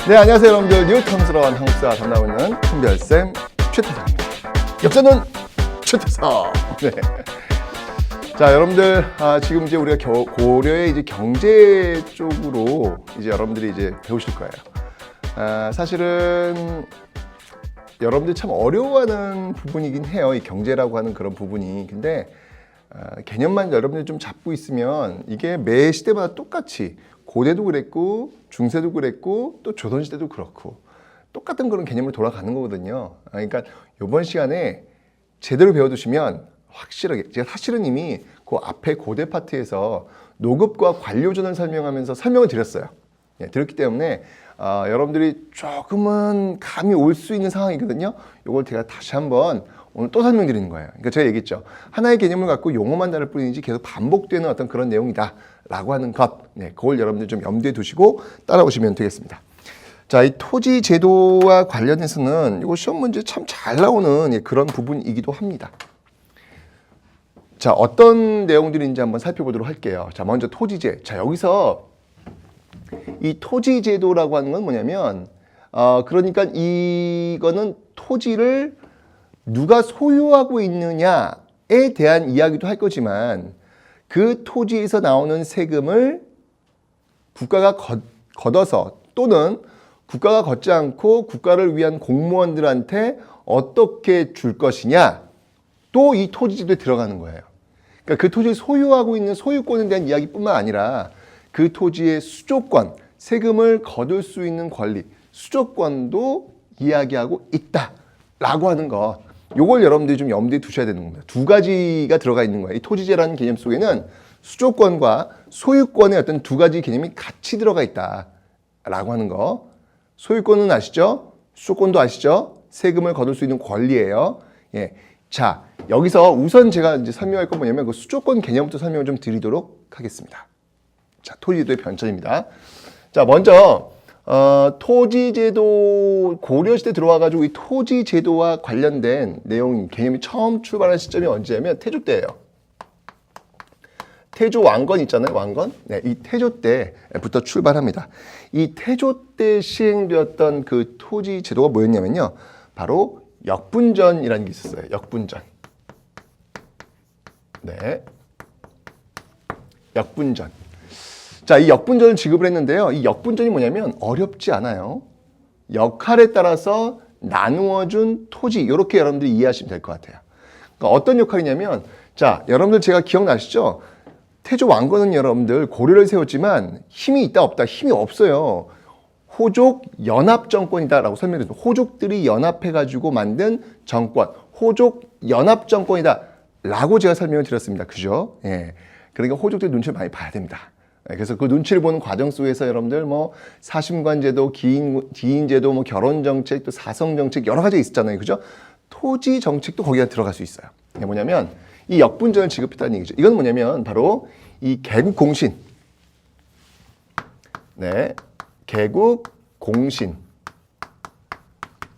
네, 안녕하세요 여러분들. 뉴턴스러운 한국사 담당하고 있는 큰별쌤 최태성입니다. 역사는 최태성. 네. 자, 여러분들 지금 이제 우리가 고려의 이제 경제 쪽으로 이제 여러분들이 이제 배우실 거예요. 사실은 여러분들이 참 어려워하는 부분이긴 해요. 이 경제라고 하는 그런 부분이. 근데 개념만 여러분들이 좀 잡고 있으면 이게 매 시대마다 똑같이 고대도 그랬고 중세도 그랬고 또 조선시대도 그렇고 똑같은 그런 개념으로 돌아가는 거거든요. 그러니까 이번 시간에 제대로 배워두시면 확실하게, 제가 사실은 이미 그 앞에 고대 파트에서 노급과 관료전을 설명하면서 설명을 드렸어요. 드렸기 때문에 여러분들이 조금은 감이 올 수 있는 상황이거든요. 이걸 제가 다시 한번 오늘 또 설명드리는 거예요. 그러니까 제가 얘기했죠. 하나의 개념을 갖고 용어만 다를 뿐이지 계속 반복되는 어떤 그런 내용이다 라고 하는 것, 그걸 여러분들 좀 염두에 두시고 따라오시면 되겠습니다. 자, 이 토지 제도와 관련해서는 이거 시험 문제 참 잘 나오는 그런 부분이기도 합니다. 자, 어떤 내용들인지 한번 살펴보도록 할게요. 자, 먼저 토지제. 자, 여기서 이 토지제도라고 하는 건 뭐냐면 그러니까 이거는 토지를 누가 소유하고 있느냐에 대한 이야기도 할 거지만 그 토지에서 나오는 세금을 국가가 걷어서 또는 국가가 걷지 않고 국가를 위한 공무원들한테 어떻게 줄 것이냐, 또 이 토지제도에 들어가는 거예요. 그러니까 그 토지를 소유하고 있는 소유권에 대한 이야기뿐만 아니라 그 토지의 수조권, 세금을 거둘 수 있는 권리, 수조권도 이야기하고 있다라고 하는 것. 요걸 여러분들이 좀 염두에 두셔야 되는 겁니다. 두 가지가 들어가 있는 거예요. 이 토지제라는 개념 속에는 수조권과 소유권의 어떤 두 가지 개념이 같이 들어가 있다라고 하는 거. 소유권은 아시죠? 수조권도 아시죠? 세금을 거둘 수 있는 권리예요. 예. 자, 여기서 우선 제가 이제 설명할 건 뭐냐면 그 수조권 개념부터 설명을 좀 드리도록 하겠습니다. 자, 토지제도의 변천입니다. 자, 먼저 토지제도 고려시대 들어와가지고 이 토지제도와 관련된 내용, 개념이 처음 출발한 시점이 언제냐면 태조 때예요. 태조 왕건 있잖아요, 왕건. 네, 이 태조 때부터 출발합니다. 이 태조 때 시행되었던 그 토지제도가 뭐였냐면요, 바로 역분전이라는 게 있었어요. 역분전. 네, 역분전. 자, 이 역분전을 지급을 했는데요. 이 역분전이 뭐냐면 어렵지 않아요. 역할에 따라서 나누어준 토지, 이렇게 여러분들이 이해하시면 될 것 같아요. 그러니까 어떤 역할이냐면, 자, 여러분들 제가 기억나시죠? 태조 왕건은 여러분들 고려를 세웠지만 힘이 있다 없다? 힘이 없어요. 호족 연합 정권이다라고 설명드렸어요. 호족들이 연합해가지고 만든 정권, 호족 연합 정권이다 라고 제가 설명을 드렸습니다. 그죠? 예. 그러니까 호족들 눈치를 많이 봐야 됩니다. 그래서 그 눈치를 보는 과정 속에서 여러분들 뭐 사심관제도, 기인제도, 뭐 결혼정책, 또 사성정책 여러 가지가 있었잖아요. 그죠? 토지정책도 거기에 들어갈 수 있어요. 이게 뭐냐면 이 역분전을 지급했다는 얘기죠. 이건 뭐냐면 바로 이 개국공신. 네, 개국공신.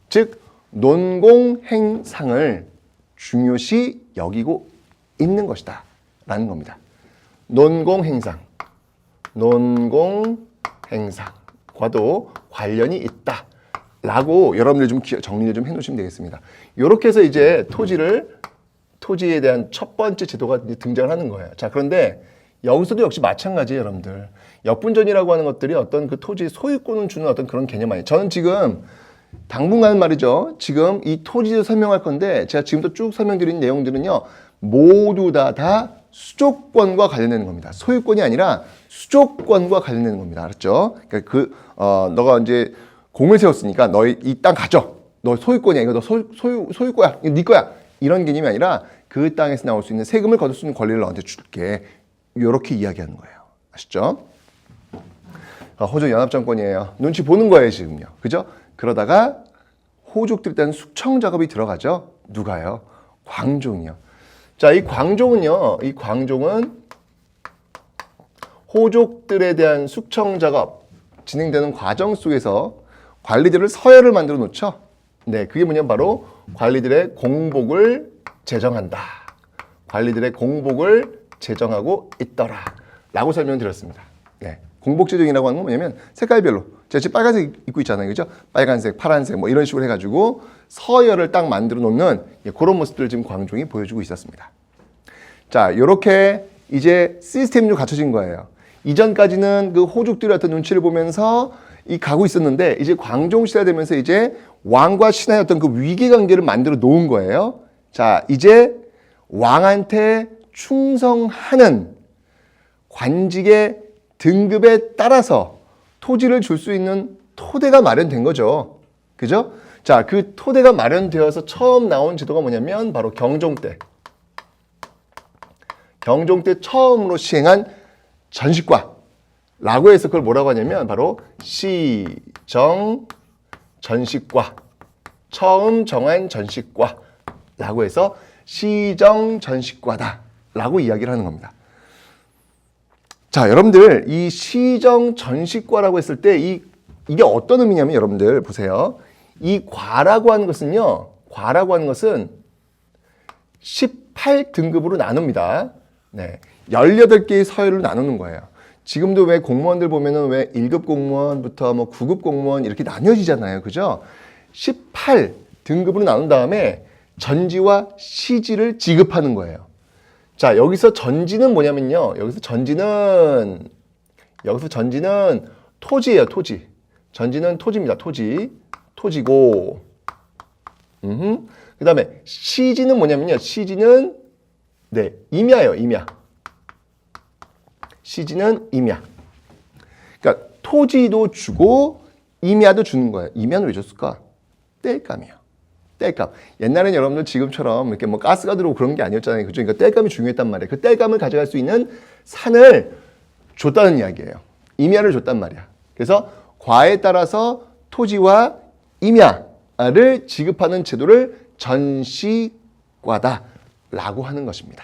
즉 논공행상을 중요시 여기고 있는 것이다 라는 겁니다. 논공행상. 논공행상과도 관련이 있다라고 여러분들 좀 정리를 좀 해놓으시면 되겠습니다. 이렇게 해서 이제 토지에 대한 첫 번째 제도가 이제 등장을 하는 거예요. 자, 그런데 여기서도 역시 마찬가지예요, 여러분들. 역분전이라고 하는 것들이 어떤 그 토지의 소유권을 주는 어떤 그런 개념 아니에요. 저는 지금 당분간 말이죠. 지금 이 토지를 설명할 건데 제가 지금부터 쭉 설명드린 내용들은요, 모두 다 수조권과 관련되는 겁니다. 소유권이 아니라 수조권과 관련되는 겁니다. 알았죠? 그러니까 너가 이제 공을 세웠으니까 너희 이 땅 가져. 너 소유권이야. 이거 너 소유 거야. 이거 네 거야. 이런 개념이 아니라 그 땅에서 나올 수 있는 세금을 거둘 수 있는 권리를 너한테 줄게. 이렇게 이야기하는 거예요. 아시죠? 호족 연합정권이에요. 눈치 보는 거예요, 지금요. 그죠? 그러다가 호족들에 대한 숙청 작업이 들어가죠. 누가요? 광종이요. 자, 이 광종은 호족들에 대한 숙청 작업 진행되는 과정 속에서 관리들을 서열을 만들어 놓죠. 네, 그게 뭐냐면 바로 관리들의 공복을 제정한다. 관리들의 공복을 제정하고 있더라 라고 설명드렸습니다. 네, 공복제정이라고 하는 건 뭐냐면 색깔별로. 제가 지금 빨간색 입고 있잖아요. 그죠? 빨간색, 파란색 뭐 이런 식으로 해가지고 서열을 딱 만들어 놓는 그런 모습들을 지금 광종이 보여주고 있었습니다. 자, 이렇게 이제 시스템이 좀 갖춰진 거예요. 이전까지는 그 호족들의 어떤 눈치를 보면서 가고 있었는데 이제 광종 시대가 되면서 이제 왕과 신하의 어떤 그 위계 관계를 만들어 놓은 거예요. 자, 이제 왕한테 충성하는 관직의 등급에 따라서 토지를 줄 수 있는 토대가 마련된 거죠. 그죠? 자, 그 토대가 마련되어서 처음 나온 제도가 뭐냐면 바로 경종 때. 경종 때 처음으로 시행한 전식과라고 해서 그걸 뭐라고 하냐면 바로 시정 전식과. 처음 정한 전식과라고 해서 시정 전식과다라고 이야기를 하는 겁니다. 자, 여러분들 이 시정 전식과라고 했을 때 이게 어떤 의미냐면 여러분들 보세요. 이 과라고 하는 것은요. 과라고 하는 것은 18등급으로 나눕니다. 네. 18개의 서열로 나누는 거예요. 지금도 왜 공무원들 보면은 왜 1급 공무원부터 뭐 9급 공무원 이렇게 나뉘어지잖아요. 그죠? 18등급으로 나눈 다음에 전지와 시지를 지급하는 거예요. 자, 여기서 전지는 뭐냐면요. 여기서 전지는 토지예요, 토지. 전지는 토지입니다, 토지. 토지고. 그 다음에 시지는 뭐냐면요. 시지는, 네, 임야예요, 임야. 시지는 임야. 그러니까 토지도 주고 임야도 주는 거예요. 임야는 왜 줬을까? 땔감이요. 땔감. 옛날엔 여러분들 지금처럼 이렇게 뭐 가스가 들어오고 그런 게 아니었잖아요. 그죠? 그러니까 땔감이 중요했단 말이에요. 그 땔감을 가져갈 수 있는 산을 줬다는 이야기예요. 임야를 줬단 말이야. 그래서 과에 따라서 토지와 임야를 지급하는 제도를 전식과다라고 하는 것입니다.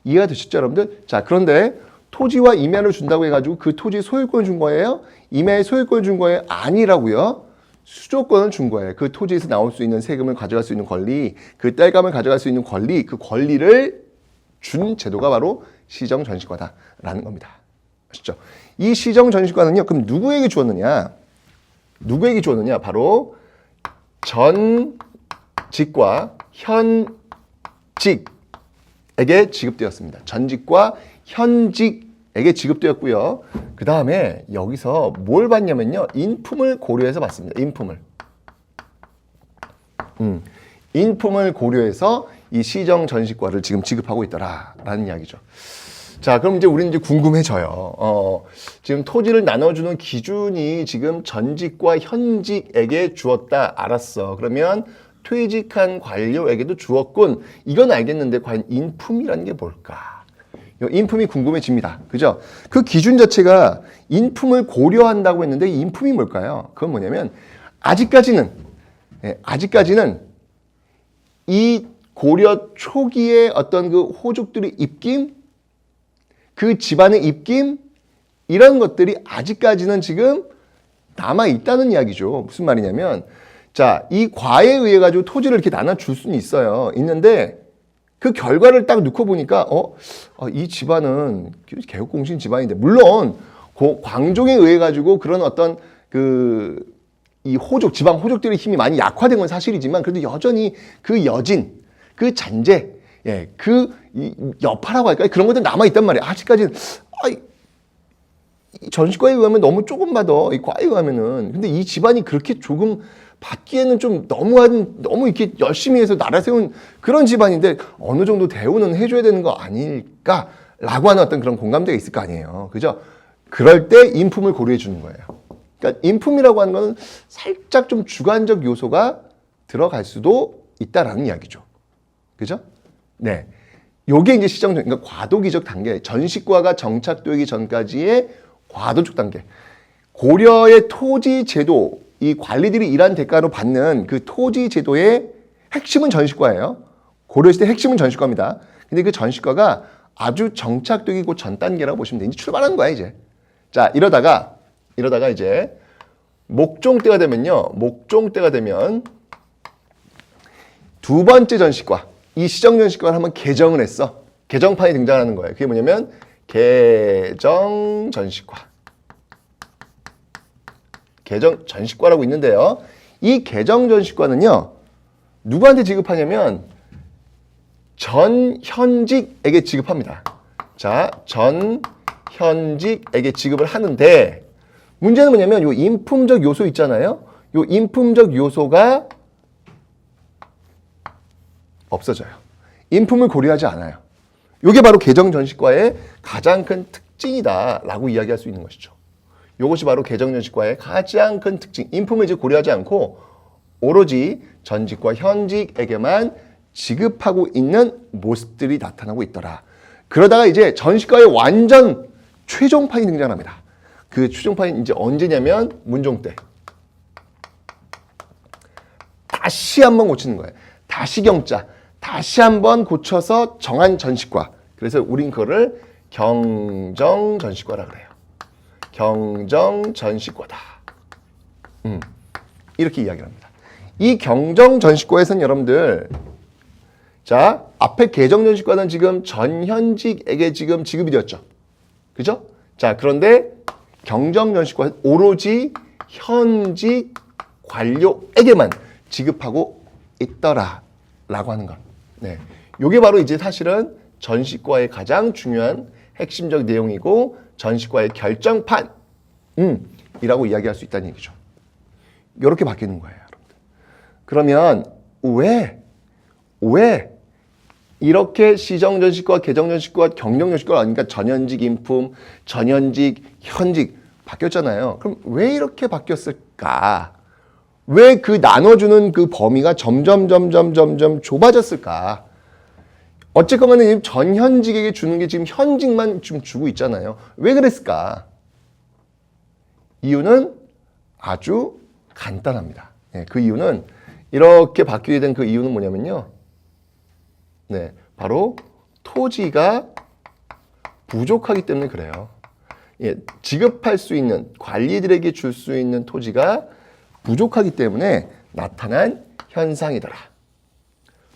이해가 되셨죠, 여러분들? 자, 그런데 토지와 임야를 준다고 해가지고 그 토지 소유권을 준 거예요? 임야의 소유권을 준 거예요? 아니라고요. 수조권을 준 거예요. 그 토지에서 나올 수 있는 세금을 가져갈 수 있는 권리, 그 땔감을 가져갈 수 있는 권리, 그 권리를 준 제도가 바로 시정전식과다라는 겁니다. 아시죠? 이 시정전식과는요, 그럼 누구에게 주었느냐? 누구에게 주었느냐? 바로 전직과 현직에게 지급되었습니다. 전직과 현직에게 지급되었고요. 그 다음에 여기서 뭘 봤냐면요. 인품을 고려해서 봤습니다. 인품을. 인품을 고려해서 이 시정전식과를 지금 지급하고 있더라라는 이야기죠. 자, 그럼 이제 우리는 이제 궁금해져요. 지금 토지를 나눠주는 기준이 지금 전직과 현직에게 주었다. 알았어. 그러면 퇴직한 관료에게도 주었군. 이건 알겠는데 과연 인품이라는 게 뭘까? 인품이 궁금해집니다. 그죠? 그 기준 자체가 인품을 고려한다고 했는데 인품이 뭘까요? 그건 뭐냐면 아직까지는 이 고려 초기의 어떤 그 호족들의 입김, 그 집안의 입김 이런 것들이 아직까지는 지금 남아 있다는 이야기죠. 무슨 말이냐면 자, 이 과에 의해 가지고 토지를 이렇게 나눠줄 수는 있어요. 있는데 그 결과를 딱 놓고 보니까 이 집안은 개국공신 집안인데 물론 광종에 의해 가지고 그런 어떤 이 호족 지방 호족들의 힘이 많이 약화된 건 사실이지만 그래도 여전히 그 여진, 그 잔재, 그 여파라고 할까요? 그런 것들 남아 있단 말이에요. 아직까지는 전식과에 의하면 너무 조금 받아. 이 과에 의하면은. 근데 이 집안이 그렇게 조금 받기에는 좀 너무 이렇게 열심히 해서 나라 세운 그런 집안인데 어느 정도 대우는 해줘야 되는 거 아닐까라고 하는 어떤 그런 공감대가 있을 거 아니에요. 그죠? 그럴 때 인품을 고려해 주는 거예요. 그러니까 인품이라고 하는 거는 살짝 좀 주관적 요소가 들어갈 수도 있다라는 이야기죠. 그죠? 네. 요게 이제 그러니까 과도기적 단계, 전식과가 정착되기 전까지의 과도적 단계. 고려의 토지 제도, 이 관리들이 일한 대가로 받는 그 토지 제도의 핵심은 전식과예요. 고려시대 핵심은 전식과입니다. 근데 그 전식과가 아주 정착되기 곧 전 단계라고 보시면 돼요. 이제 출발하는 거야, 이제. 자, 이러다가 이제 목종 때가 되면 두 번째 전식과, 이 시정전식과를 한번 개정을 했어. 개정판이 등장하는 거예요. 그게 뭐냐면 개정전식과. 개정 전시과라고 있는데요. 이 개정 전시과는요. 누구한테 지급하냐면 전현직에게 지급합니다. 자, 전현직에게 지급을 하는데 문제는 뭐냐면 요 인품적 요소 있잖아요. 요 인품적 요소가 없어져요. 인품을 고려하지 않아요. 요게 바로 개정 전시과의 가장 큰 특징이다라고 이야기할 수 있는 것이죠. 요것이 바로 개정 전시과의 가장 큰 특징. 인품을 이제 고려하지 않고 오로지 전직과 현직에게만 지급하고 있는 모습들이 나타나고 있더라. 그러다가 이제 전시과의 완전 최종판이 등장합니다. 그 최종판이 이제 언제냐면 문종 때. 다시 한번 고치는 거예요. 다시 경자. 다시 한번 고쳐서 정한 전시과. 그래서 우린 그거를 경정전시과라 그래요. 경정전시과다. 이렇게 이야기를 합니다. 이 경정전시과에서는 여러분들 자, 앞에 개정전시과는 지금 전현직에게 지금 지급이 되었죠. 그죠? 자, 그런데 경정전시과는 오로지 현직 관료에게만 지급하고 있더라. 라고 하는 것. 네. 요게 바로 이제 사실은 전시과의 가장 중요한 핵심적 내용이고 전시과의 결정판, 이라고 이야기할 수 있다는 얘기죠. 요렇게 바뀌는 거예요, 여러분들. 그러면 왜 이렇게 시정전시과, 개정전시과, 경정전시과 아니니까 전현직 인품, 전현직, 현직 바뀌었잖아요. 그럼 왜 이렇게 바뀌었을까? 왜 그 나눠주는 그 범위가 점점 좁아졌을까? 어쨌건 전현직에게 주는 게 지금 현직만 좀 주고 있잖아요. 왜 그랬을까? 이유는 아주 간단합니다. 네, 그 이유는 이렇게 바뀌게 된 그 이유는 뭐냐면요. 네, 바로 토지가 부족하기 때문에 그래요. 예, 지급할 수 있는 관리들에게 줄 수 있는 토지가 부족하기 때문에 나타난 현상이더라.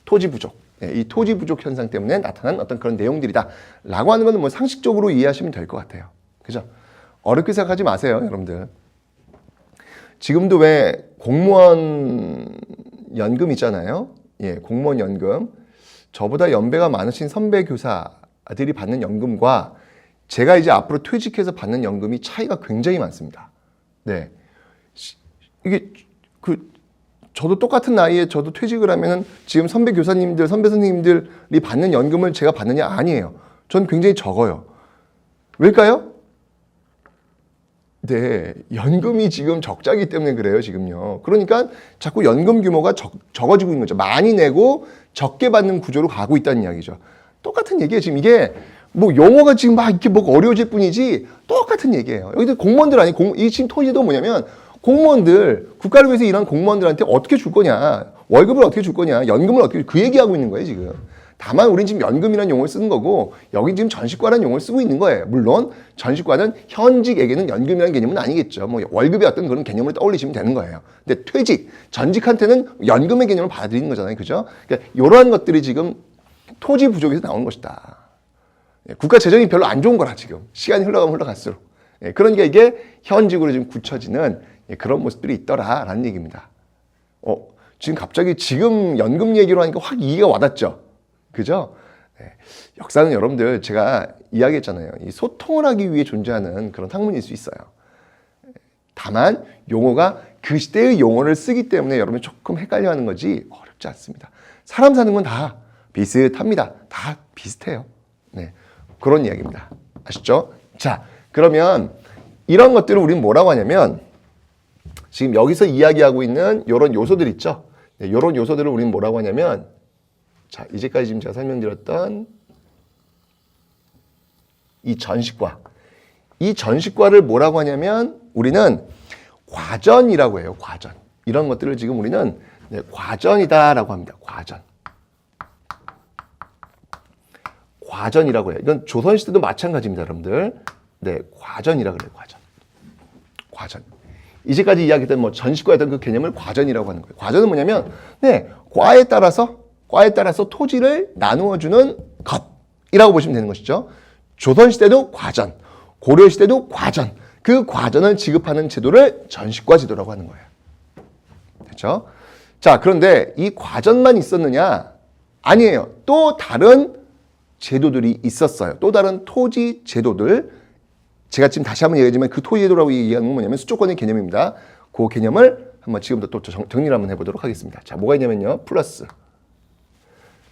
토지 부족. 예, 이 토지 부족 현상 때문에 나타난 어떤 그런 내용들이다. 라고 하는 건 뭐 상식적으로 이해하시면 될 것 같아요. 그죠? 어렵게 생각하지 마세요, 여러분들. 지금도 왜 공무원 연금 있잖아요. 예, 공무원 연금. 저보다 연배가 많으신 선배 교사들이 받는 연금과 제가 이제 앞으로 퇴직해서 받는 연금이 차이가 굉장히 많습니다. 네. 이게 저도 똑같은 나이에 저도 퇴직을 하면은 지금 선배 교사님들, 선배 선생님들이 받는 연금을 제가 받느냐? 아니에요. 전 굉장히 적어요. 왜일까요? 네, 연금이 지금 적자이기 때문에 그래요, 지금요. 그러니까 자꾸 연금 규모가 적어지고 있는 거죠. 많이 내고 적게 받는 구조로 가고 있다는 이야기죠. 똑같은 얘기예요. 지금 이게 뭐 용어가 지금 막 이렇게 뭐가 어려워질 뿐이지 똑같은 얘기예요. 여기도 공무원들 아니, 이 지금 토지도 뭐냐면 공무원들, 국가를 위해서 일하는 공무원들한테 어떻게 줄 거냐, 월급을 어떻게 줄 거냐, 연금을 어떻게 줄, 그 얘기하고 있는 거예요, 지금. 다만 우린 지금 연금이라는 용어를 쓰는 거고 여기 지금 전시과라는 용어를 쓰고 있는 거예요. 물론 전시과는 현직에게는 연금이라는 개념은 아니겠죠. 뭐 월급의 어떤 그런 개념을 떠올리시면 되는 거예요. 근데 퇴직, 전직한테는 연금의 개념을 받아들이는 거잖아요. 그죠? 그러니까 이러한 것들이 지금 토지 부족에서 나오는 것이다. 국가 재정이 별로 안 좋은 거라 지금. 시간이 흘러가면 흘러갈수록. 그러니까 이게 현직으로 지금 굳혀지는 그런 모습들이 있더라라는 얘기입니다. 지금 갑자기 지금 연금 얘기로 하니까 확 이해가 와닿죠. 그죠? 네. 역사는 여러분들 제가 이야기했잖아요. 이 소통을 하기 위해 존재하는 그런 학문일 수 있어요. 다만 용어가 그 시대의 용어를 쓰기 때문에 여러분이 조금 헷갈려하는 거지 어렵지 않습니다. 사람 사는 건 다 비슷합니다. 다 비슷해요. 네. 그런 이야기입니다. 아시죠? 자, 그러면 이런 것들을 우리는 뭐라고 하냐면 지금 여기서 이야기하고 있는 이런 요소들 있죠? 네, 이런 요소들을 우리는 뭐라고 하냐면 자, 이제까지 지금 제가 설명드렸던 이 전시과. 이 전시과를 뭐라고 하냐면 우리는 과전이라고 해요. 과전. 이런 것들을 지금 우리는 과전이다라고 합니다. 과전. 과전이라고 해요. 이건 조선시대도 마찬가지입니다, 여러분들. 네, 과전이라고 그래요. 과전. 과전. 이제까지 이야기했던 뭐 전시과였던 그 개념을 과전이라고 하는 거예요. 과전은 뭐냐면 네, 과에 따라서 토지를 나누어주는 것이라고 보시면 되는 것이죠. 조선시대도 과전, 고려시대도 과전, 그 과전을 지급하는 제도를 전시과 제도라고 하는 거예요. 그렇죠? 자, 그런데 이 과전만 있었느냐? 아니에요. 또 다른 제도들이 있었어요. 또 다른 토지 제도들. 제가 지금 다시 한번 얘기하지만 그 토지 제도라고 얘기하는 건 뭐냐면 수조권의 개념입니다. 그 개념을 한번 지금부터 또 정리를 한번 해보도록 하겠습니다. 자, 뭐가 있냐면요. 플러스.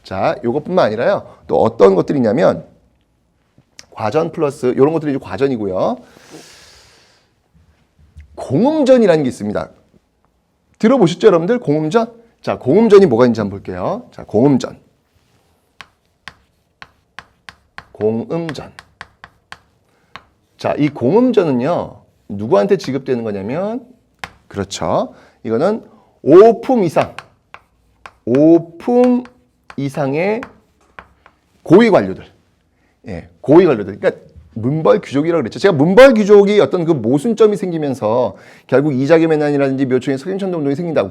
자, 요것뿐만 아니라요. 또 어떤 것들이 있냐면 과전 플러스 이런 것들이 과전이고요. 공음전이라는 게 있습니다. 들어보셨죠, 여러분들? 공음전? 자, 공음전이 뭐가 있는지 한번 볼게요. 자, 공음전. 공음전. 자, 이 공음전은요, 누구한테 지급되는 거냐면, 그렇죠. 이거는 5품 이상, 5품 이상의 고위 관료들. 예, 고위 관료들. 그러니까 문벌 귀족이라고 그랬죠. 제가 문벌 귀족이 어떤 그 모순점이 생기면서 결국 이자겸해난이라든지 묘초의 석인천도 운동이 생긴다고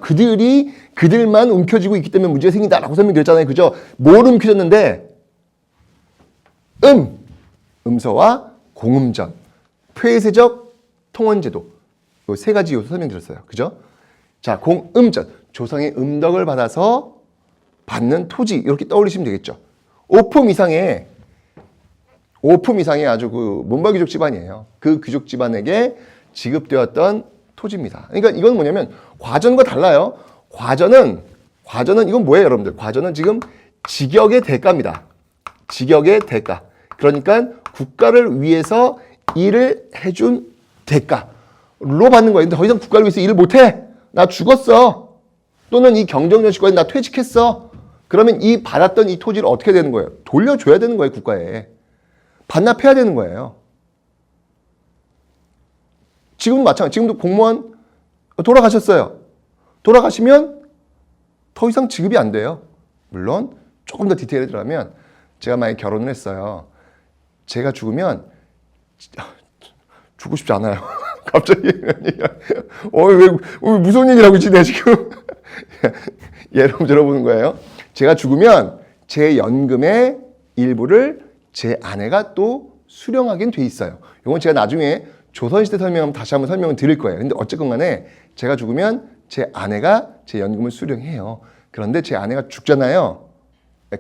그들만 움켜쥐고 있기 때문에 문제가 생긴다라고 설명드렸잖아요. 그죠? 뭘 움켜쥐었는데 음서와 공음전, 폐쇄적 통원제도 이 세 가지 요소 설명드렸어요. 그죠? 자, 공음전, 조상의 음덕을 받아서 받는 토지 이렇게 떠올리시면 되겠죠. 5품 이상의 아주 그 문벌 귀족 집안이에요. 그 귀족 집안에게 지급되었던 토지입니다. 그러니까 이건 뭐냐면 과전과 달라요. 과전은 이건 뭐예요, 여러분들? 과전은 지금 직역의 대가입니다. 직역의 대가. 그러니까 국가를 위해서 일을 해준 대가로 받는 거예요. 근데 더 이상 국가를 위해서 일을 못해. 나 죽었어. 또는 이 경정전시과에 나 퇴직했어. 그러면 이 받았던 이 토지를 어떻게 되는 거예요? 돌려줘야 되는 거예요, 국가에. 반납해야 되는 거예요. 지금도 마찬가지. 지금도 공무원 돌아가셨어요. 돌아가시면 더 이상 지급이 안 돼요. 물론 조금 더 디테일에 들어가면 제가 만약에 결혼을 했어요. 제가 죽으면 죽고 싶지 않아요. 갑자기 왜 무서운 얘기를 하고 있지 내가 지금. 예를 들어보는 거예요. 제가 죽으면 제 연금의 일부를 제 아내가 또 수령하긴 돼 있어요. 이건 제가 나중에 조선시대 설명하면 다시 한번 설명을 드릴 거예요. 근데 어쨌건 간에 제가 죽으면 제 아내가 제 연금을 수령해요. 그런데 제 아내가 죽잖아요.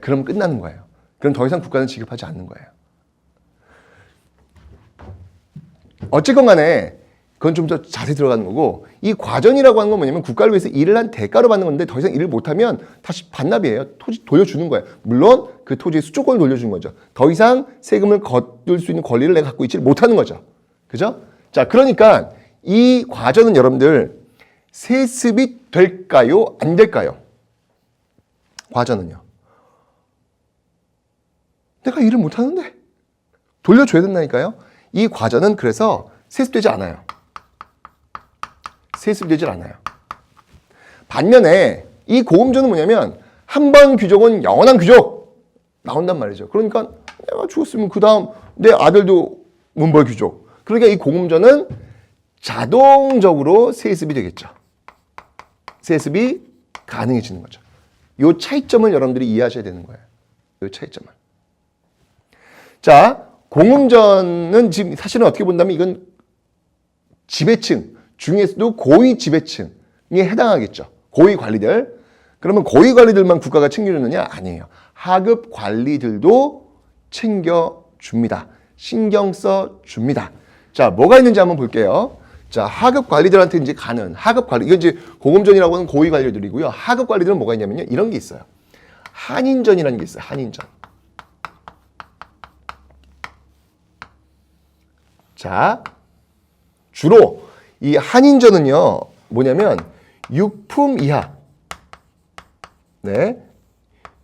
그럼 끝나는 거예요. 그럼 더 이상 국가는 지급하지 않는 거예요. 어쨌건 간에 그건 좀 더 자세히 들어가는 거고, 이 과전이라고 하는 건 뭐냐면 국가를 위해서 일을 한 대가로 받는 건데 더 이상 일을 못하면 다시 반납이에요. 토지 돌려주는 거예요. 물론 그 토지의 수조권을 돌려주는 거죠. 더 이상 세금을 거둘 수 있는 권리를 내가 갖고 있지 못하는 거죠. 그죠? 자, 그러니까 이 과전은 여러분들 세습이 될까요? 안 될까요? 과전은요. 내가 일을 못하는데 돌려줘야 된다니까요. 이 과전은 그래서 세습되지 않아요. 세습되질 않아요. 반면에 이 고음전은 뭐냐면 한 번 귀족은 영원한 귀족 나온단 말이죠. 그러니까 내가 죽었으면 그 다음 내 아들도 문벌 귀족. 그러니까 이 고음전은 자동적으로 세습이 되겠죠. 세습이 가능해지는 거죠. 이 차이점을 여러분들이 이해하셔야 되는 거예요. 이 차이점을. 자, 공음전은 지금 사실은 어떻게 본다면 이건 지배층 중에서도 고위 지배층에 해당하겠죠. 고위 관리들. 그러면 고위 관리들만 국가가 챙겨주느냐? 아니에요. 하급 관리들도 챙겨줍니다. 신경 써줍니다. 자, 뭐가 있는지 한번 볼게요. 자, 하급 관리들한테 이제 가는 하급 관리. 이건 이제 공음전이라고 하는 고위 관리들이고요. 하급 관리들은 뭐가 있냐면요. 이런 게 있어요. 한인전이라는 게 있어요. 한인전. 자, 주로 이 한인전은요, 뭐냐면 6품 이하, 네,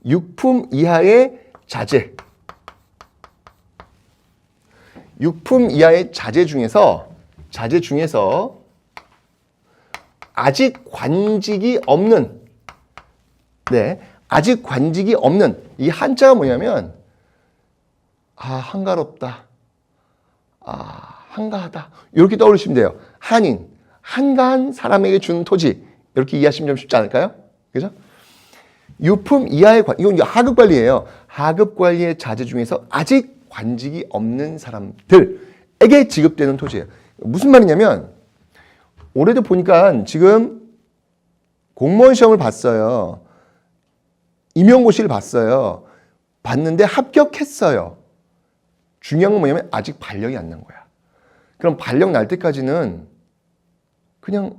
6품 이하의 자재, 6품 이하의 자재 중에서 아직 관직이 없는, 네, 아직 관직이 없는 이 한자가 뭐냐면 한가롭다, 한가하다 이렇게 떠올리시면 돼요. 한인, 한가한 사람에게 주는 토지 이렇게 이해하시면 좀 쉽지 않을까요? 그죠? 유품 이하의 이건 하급 관리예요. 하급 관리의 자재 중에서 아직 관직이 없는 사람들에게 지급되는 토지예요. 무슨 말이냐면 올해도 보니까 지금 공무원 시험을 봤어요. 임용고시를 봤어요. 봤는데 합격했어요. 중요한 건 뭐냐면 아직 발령이 안 난 거야. 그럼 발령 날 때까지는 그냥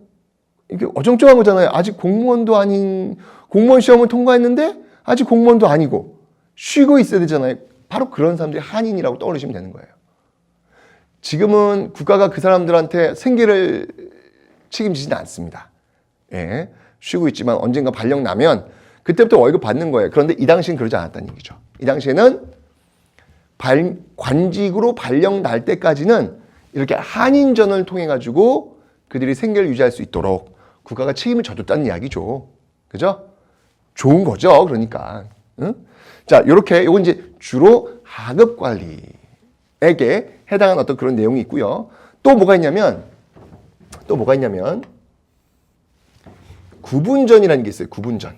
이게 어정쩡한 거잖아요. 아직 공무원도 아닌, 공무원 시험을 통과했는데 아직 공무원도 아니고 쉬고 있어야 되잖아요. 바로 그런 사람들이 한인이라고 떠올리시면 되는 거예요. 지금은 국가가 그 사람들한테 생계를 책임지지는 않습니다. 예, 쉬고 있지만 언젠가 발령 나면 그때부터 월급 받는 거예요. 그런데 이 당시엔 그러지 않았다는 얘기죠. 이 당시에는 관직으로 발령 날 때까지는 이렇게 한인전을 통해 가지고 그들이 생계를 유지할 수 있도록 국가가 책임을 져줬다는 이야기죠. 그죠? 좋은 거죠. 그러니까. 응? 자, 요렇게 요건 이제 주로 하급 관리에게 해당하는 어떤 그런 내용이 있고요. 또 뭐가 있냐면 구분전이라는 게 있어요. 구분전.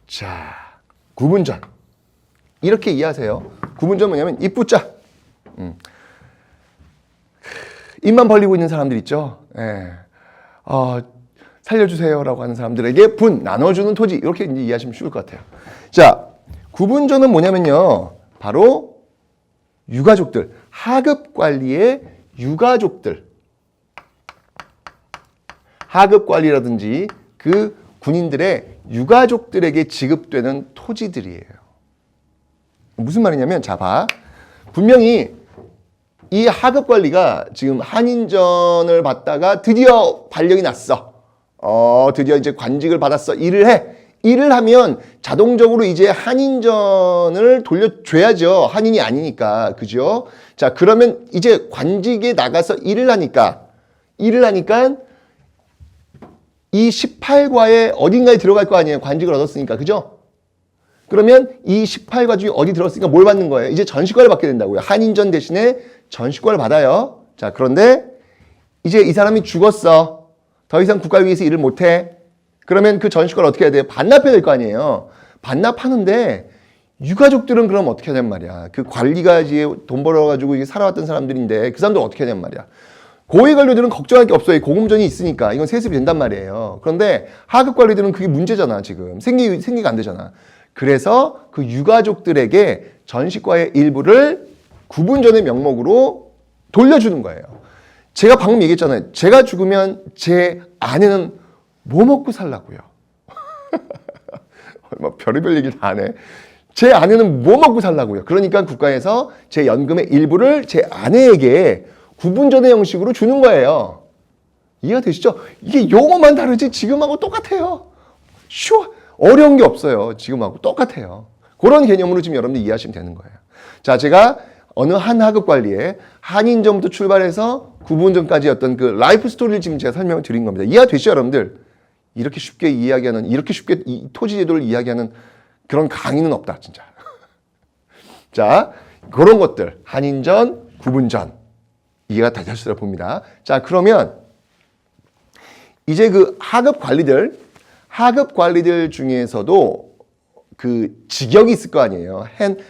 자, 구분전. 이렇게 이해하세요. 구분전 뭐냐면 입부자. 입만 벌리고 있는 사람들 있죠. 예. 살려주세요라고 하는 사람들에게 분 나눠주는 토지. 이렇게 이제 이해하시면 쉬울 것 같아요. 자, 구분전은 뭐냐면요. 바로 유가족들, 하급 관리의 유가족들. 하급 관리라든지 그 군인들의 유가족들에게 지급되는 토지들이에요. 무슨 말이냐면, 자, 봐. 분명히 이 하급 관리가 지금 한인전을 받다가 드디어 발령이 났어. 드디어 이제 관직을 받았어. 일을 해. 일을 하면 자동적으로 이제 한인전을 돌려줘야죠. 한인이 아니니까. 그죠? 자, 그러면 이제 관직에 나가서 일을 하니까 이 18과에 어딘가에 들어갈 거 아니에요. 관직을 얻었으니까. 그죠? 그러면 이 18과 중에 어디 들었으니까 뭘 받는 거예요? 이제 전시과를 받게 된다고요. 한인전 대신에 전시과를 받아요. 자, 그런데 이제 이 사람이 죽었어. 더 이상 국가 위해서 일을 못해. 그러면 그 전시과를 어떻게 해야 돼요? 반납해야 될 거 아니에요. 반납하는데 유가족들은 그럼 어떻게 해야 되는 말이야. 그 관리가 이제 돈 벌어가지고 이게 살아왔던 사람들인데 그 사람들 어떻게 해야 되는 말이야. 고위 관료들은 걱정할 게 없어요. 공음전이 있으니까. 이건 세습이 된단 말이에요. 그런데 하급 관리들은 그게 문제잖아, 지금. 생기가 안 되잖아. 그래서 그 유가족들에게 전시과의 일부를 구분전의 명목으로 돌려주는 거예요. 제가 방금 얘기했잖아요. 제가 죽으면 제 아내는 뭐 먹고 살라고요? 뭐 별의별 얘기를 다 하네. 제 아내는 뭐 먹고 살라고요? 그러니까 국가에서 제 연금의 일부를 제 아내에게 구분전의 형식으로 주는 거예요. 이해가 되시죠? 이게 용어만 다르지 지금하고 똑같아요. 쉬워. 어려운 게 없어요. 지금하고 똑같아요. 그런 개념으로 지금 여러분들 이해하시면 되는 거예요. 자, 제가 어느 한 하급 관리에 한인전부터 출발해서 구분전까지 어떤 그 라이프 스토리를 지금 제가 설명을 드린 겁니다. 이해가 되시죠, 여러분들? 이렇게 쉽게 이 토지 제도를 이야기하는 그런 강의는 없다, 진짜. 자, 그런 것들. 한인전, 구분전. 이해가 다 되셨으리라 봅니다. 자, 그러면 이제 그 하급 관리들 중에서도 그 직역이 있을 거 아니에요.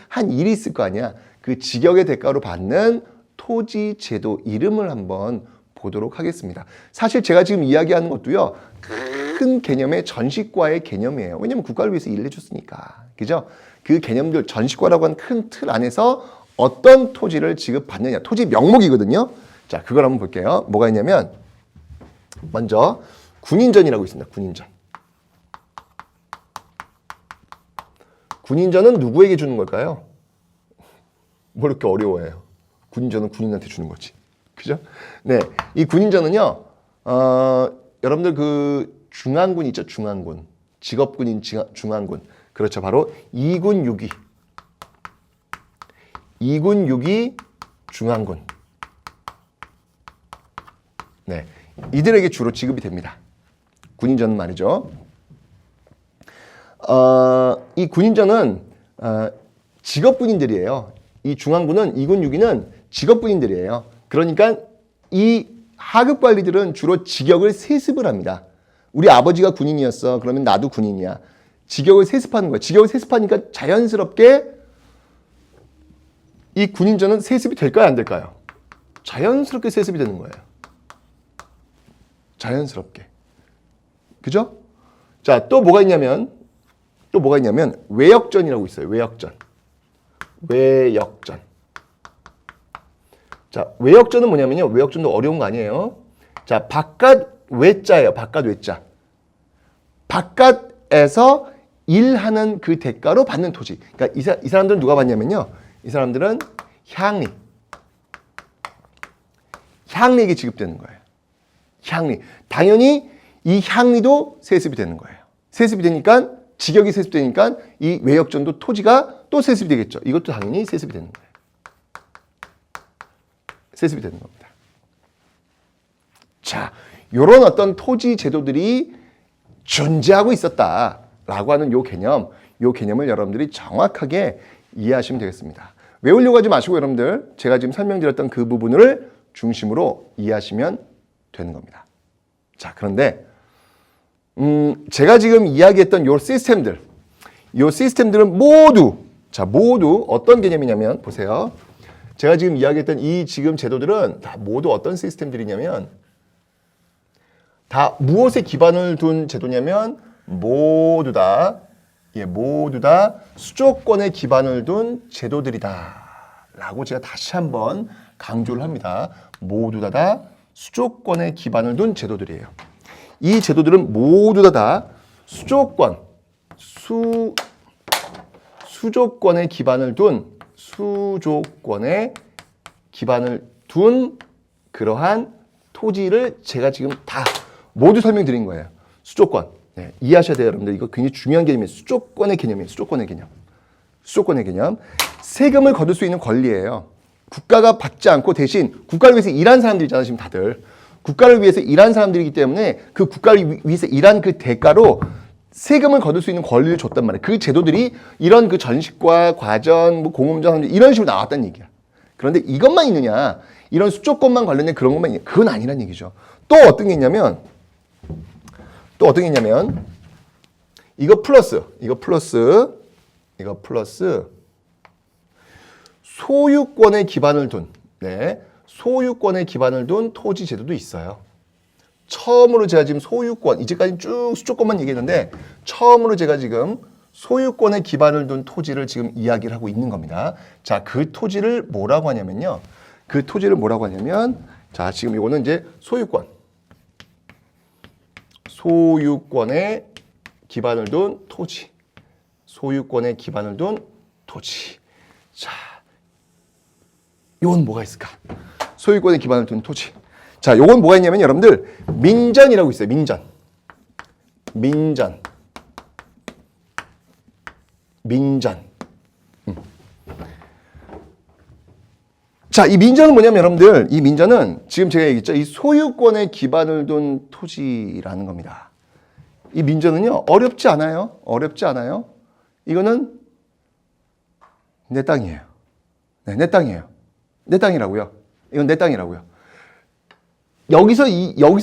한 일이 있을 거 아니야. 그 직역의 대가로 받는 토지 제도 이름을 한번 보도록 하겠습니다. 사실 제가 지금 이야기하는 것도요. 큰 개념의 전시과의 개념이에요. 왜냐면 국가를 위해서 일을 해줬으니까. 그죠? 그 개념들 전시과라고 하는 큰 틀 안에서 어떤 토지를 지급받느냐. 토지 명목이거든요. 자, 그걸 한번 볼게요. 뭐가 있냐면 먼저 군인전이라고 있습니다. 군인전. 군인전은 누구에게 주는 걸까요? 뭐 이렇게 어려워해요. 군인전은 군인한테 주는 거지. 그죠? 네. 이 군인전은요, 여러분들 그 중앙군 있죠? 중앙군. 직업군인 중앙군. 그렇죠. 바로 2군 6위. 2군 6위 중앙군. 네. 이들에게 주로 지급이 됩니다. 군인전은 말이죠. 이 군인전은 직업군인들이에요. 이 중앙군은 2군 6위는 직업군인들이에요. 그러니까 이 하급 관리들은 주로 직역을 세습을 합니다. 우리 아버지가 군인이었어. 그러면 나도 군인이야. 직역을 세습하는 거야. 직역을 세습하니까 자연스럽게 이 군인전은 세습이 될까요, 안 될까요? 자연스럽게 세습이 되는 거예요. 자연스럽게. 그죠? 자, 또 뭐가 있냐면 외역전이라고 있어요. 외역전. 자, 외역전은 뭐냐면요. 외역전도 어려운 거 아니에요. 자, 바깥 외자예요. 바깥 외자. 바깥에서 일하는 그 대가로 받는 토지. 그러니까 이 사람들은 누가 받냐면요. 이 사람들은 향리에게 지급되는 거예요. 향리. 당연히 이 향리도 세습이 되는 거예요. 세습이 되니까 직역이 세습되니까 이 외역전도 토지가 또 세습이 되겠죠. 이것도 당연히 세습이 되는 거예요. 세습이 되는 겁니다. 자, 이런 어떤 토지 제도들이 존재하고 있었다라고 하는 요 개념을 여러분들이 정확하게 이해하시면 되겠습니다. 외우려고 하지 마시고 여러분들 제가 지금 설명드렸던 그 부분을 중심으로 이해하시면 되는 겁니다. 자, 그런데 제가 지금 이야기했던 요 시스템들은 모두 어떤 개념이냐면 보세요. 제가 지금 이야기했던 이 지금 제도들은 다 모두 어떤 시스템들이냐면 다 무엇에 기반을 둔 제도냐면 모두 다 수조권에 기반을 둔 제도들이다 라고 제가 다시 한번 강조를 합니다. 모두 다 수조권에 기반을 둔 제도들이에요. 이 제도들은 모두 다 수조권에 기반을 둔 그러한 토지를 제가 지금 다 모두 설명드린 거예요. 수조권. 네, 이해하셔야 돼요, 여러분들. 이거 굉장히 중요한 개념이에요. 수조권의 개념이에요. 수조권의 개념. 세금을 거둘 수 있는 권리예요. 국가가 받지 않고 대신 국가를 위해서 일한 사람들이잖아요, 지금 다들. 국가를 위해서 일한 사람들이기 때문에 그 국가를 위해서 일한 그 대가로 세금을 거둘 수 있는 권리를 줬단 말이에요. 그 제도들이 이런 그 전식과 과전, 공업전 이런 식으로 나왔다는 얘기야. 그런데 이것만 있느냐? 이런 수조권만 관련된 그런 것만 있느냐? 그건 아니란 얘기죠. 또 어떤 게 있냐면 이거 플러스 소유권에 기반을 둔 토지 제도도 있어요. 처음으로 제가 지금 소유권, 이제까지 쭉 수조권만 얘기했는데 처음으로 제가 지금 소유권에 기반을 둔 토지를 지금 이야기를 하고 있는 겁니다. 자, 그 토지를 뭐라고 하냐면요. 자, 지금 이거는 이제 소유권에 기반을 둔 토지. 자, 요건 뭐가 있을까? 소유권에 기반을 둔 토지. 자, 요건 뭐가 있냐면 여러분들 민전이라고 있어요. 민전. 자, 이 민전은 뭐냐면 여러분들, 이 민전은 지금 제가 얘기했죠. 이 소유권에 기반을 둔 토지라는 겁니다. 이 민전은요, 어렵지 않아요. 이거는 내 땅이에요. 네, 내 땅이에요. 내 땅이라고요. 이건 내 땅이라고요. 여기서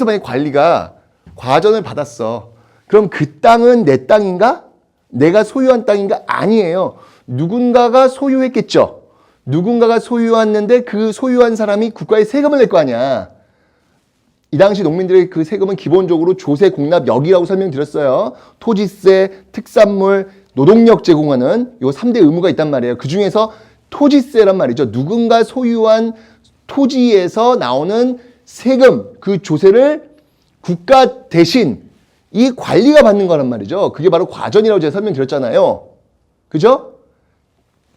만약 관리가 과전을 받았어. 그럼 그 땅은 내 땅인가? 내가 소유한 땅인가? 아니에요. 누군가가 소유했겠죠. 누군가가 소유했는데 그 소유한 사람이 국가에 세금을 낼 거 아니야. 이 당시 농민들의 그 세금은 기본적으로 조세, 공납, 역이라고 설명드렸어요. 토지세, 특산물, 노동력 제공하는 요 3대 의무가 있단 말이에요. 그 중에서 토지세란 말이죠. 누군가 소유한 토지에서 나오는 세금, 그 조세를 국가 대신 이 관리가 받는 거란 말이죠. 그게 바로 과전이라고 제가 설명드렸잖아요. 그죠?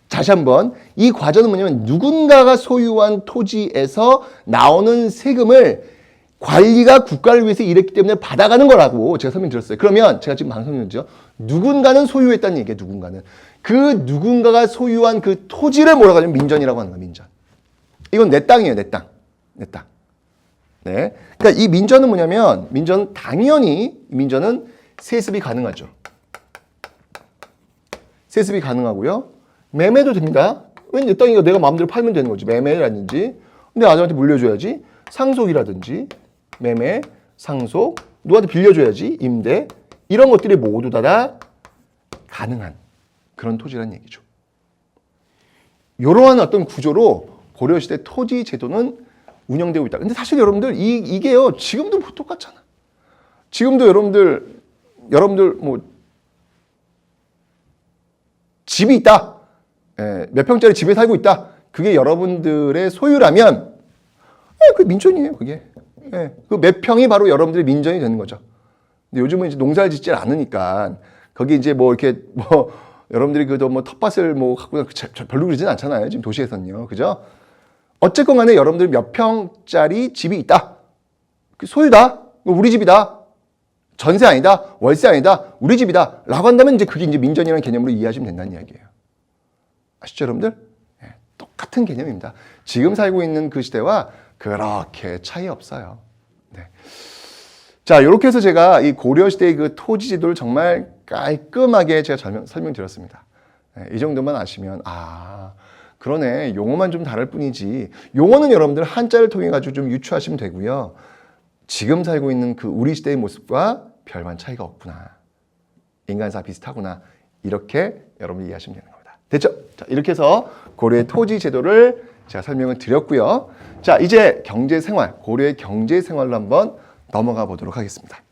다시 한번, 이 과전은 뭐냐면 누군가가 소유한 토지에서 나오는 세금을 관리가 국가를 위해서 일했기 때문에 받아가는 거라고 제가 설명드렸어요. 그러면 제가 지금 방송이었죠. 누군가는 소유했다는 얘기예요. 누군가는. 그 누군가가 소유한 그 토지를 뭐라고 하냐면 민전이라고 하는 거예요. 민전. 이건 내 땅이에요. 내 땅. 네. 그러니까 이 민전은 뭐냐면 당연히 민전은 세습이 가능하죠. 세습이 가능하고요. 매매도 됩니다. 왜 내 땅이니까 내가 마음대로 팔면 되는 거지. 매매라든지 내 아들한테 물려줘야지. 상속이라든지 매매, 상속, 누구한테 빌려줘야지. 임대. 이런 것들이 모두 다 가능한 그런 토지라는 얘기죠. 이러한 어떤 구조로 고려시대 토지 제도는 운영되고 있다. 근데 사실 여러분들 이게요 지금도 뭐 똑같잖아. 지금도 여러분들 뭐 집이 있다. 몇 평짜리 집에 살고 있다. 그게 여러분들의 소유라면 그게 민전이에요. 그게 그 몇 평이 바로 여러분들의 민전이 되는 거죠. 근데 요즘은 이제 농사를 짓질 않으니까 거기 이제 뭐 이렇게 뭐 여러분들이 그도 뭐 텃밭을 뭐 갖고 별로 그러진 않잖아요. 지금 도시에서는요, 그죠? 어쨌건 간에 여러분들 몇 평짜리 집이 있다. 그 소유다. 우리 집이다. 전세 아니다. 월세 아니다. 우리 집이다. 라고 한다면 이제 그게 이제 민전이라는 개념으로 이해하시면 된다는 이야기예요. 아시죠, 여러분들? 똑같은 개념입니다. 지금 살고 있는 그 시대와 그렇게 차이 없어요. 네. 자, 이렇게 해서 제가 이 고려시대의 그 토지 지도를 정말 깔끔하게 제가 설명드렸습니다. 이 정도만 아시면, 그러네. 용어만 좀 다를 뿐이지. 용어는 여러분들 한자를 통해 가지고 좀 유추하시면 되고요. 지금 살고 있는 그 우리 시대의 모습과 별반 차이가 없구나. 인간사 비슷하구나. 이렇게 여러분이 이해하시면 되는 겁니다. 됐죠? 자, 이렇게 해서 고려의 토지 제도를 제가 설명을 드렸고요. 자, 이제 경제생활, 고려의 경제생활로 한번 넘어가 보도록 하겠습니다.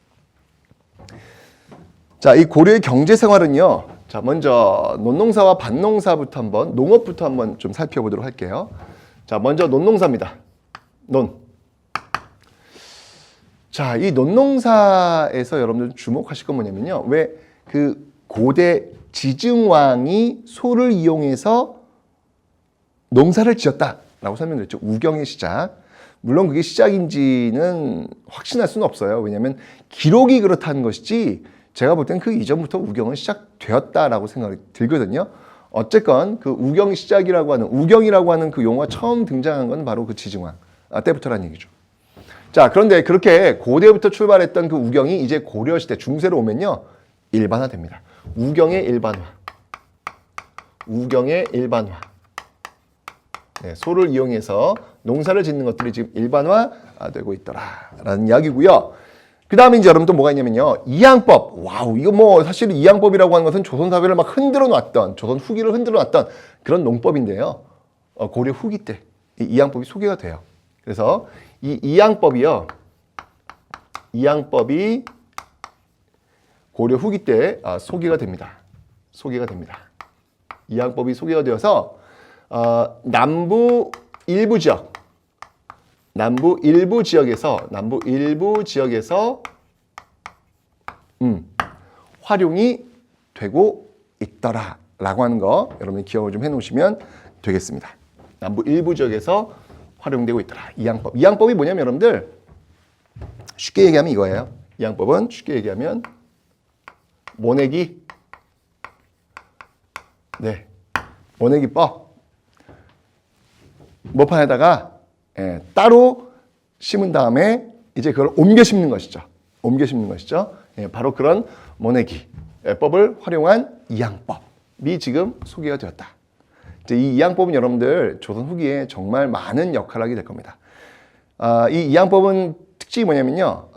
자, 이 고려의 경제생활은요. 자, 먼저 논농사와 밭농사부터 한번, 농업부터 한번 좀 살펴보도록 할게요. 자, 먼저 논농사입니다. 논. 자, 이 논농사에서 여러분들 주목하실 건 뭐냐면요. 왜 그 고대 지증왕이 소를 이용해서 농사를 지었다라고 설명드렸죠. 우경의 시작. 물론 그게 시작인지는 확신할 수는 없어요. 왜냐하면 기록이 그렇다는 것이지 제가 볼 땐 그 이전부터 우경은 시작되었다라고 생각이 들거든요. 어쨌건 그 우경 시작이라고 하는, 우경이라고 하는 그 용어가 처음 등장한 건 바로 그 지증왕 때부터라는 얘기죠. 자, 그런데 그렇게 고대부터 출발했던 그 우경이 이제 고려시대 중세로 오면요. 일반화됩니다. 우경의 일반화. 우경의 일반화. 네, 소를 이용해서 농사를 짓는 것들이 지금 일반화되고 있더라라는 이야기고요. 그 다음에 이제 여러분 또 뭐가 있냐면요. 이항법. 와우, 이거 뭐 사실 이항법이라고 하는 것은 조선사회를 막 흔들어 놨던, 조선 후기를 흔들어 놨던 그런 농법인데요. 고려 후기 때 이 이항법이 소개가 돼요. 그래서 이 이항법이요. 이항법이 고려 후기 때 소개가 됩니다. 소개가 됩니다. 이항법이 소개가 되어서 남부 일부 지역에서 활용이 되고 있더라라고 하는 거 여러분이 기억을 좀 해놓으시면 되겠습니다. 남부 일부 지역에서 활용되고 있더라. 이항법. 이항법이 뭐냐면 여러분들 쉽게 얘기하면 이거예요. 이항법은 쉽게 얘기하면 모내기. 네, 모내기법. 모판에다가 따로 심은 다음에 이제 그걸 옮겨 심는 것이죠. 옮겨 심는 것이죠. 바로 그런 모내기법을 활용한 이항법이 지금 소개가 되었다. 이제 이 이항법은 여러분들 조선 후기에 정말 많은 역할을 하게 될 겁니다. 이 이항법은 특징이 뭐냐면요.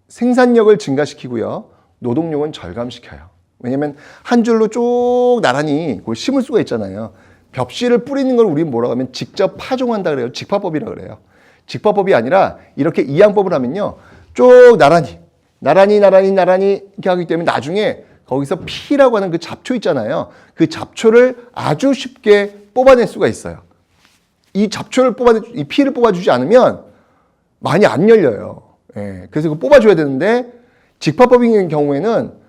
생산력을 증가시키고요. 노동력은 절감시켜요. 왜냐하면 한 줄로 쭉 나란히 그걸 심을 수가 있잖아요. 벽실을 뿌리는 걸 우리는 뭐라고 하면 직접 파종한다 그래요. 직파법이라 그래요. 직파법이 아니라 이렇게 이항법을 하면요. 쭉 나란히 이렇게 하기 때문에 나중에 거기서 피라고 하는 그 잡초 있잖아요. 그 잡초를 아주 쉽게 뽑아낼 수가 있어요. 이 잡초를 이 피를 뽑아주지 않으면 많이 안 열려요. 그래서 이거 뽑아줘야 되는데 직파법인 경우에는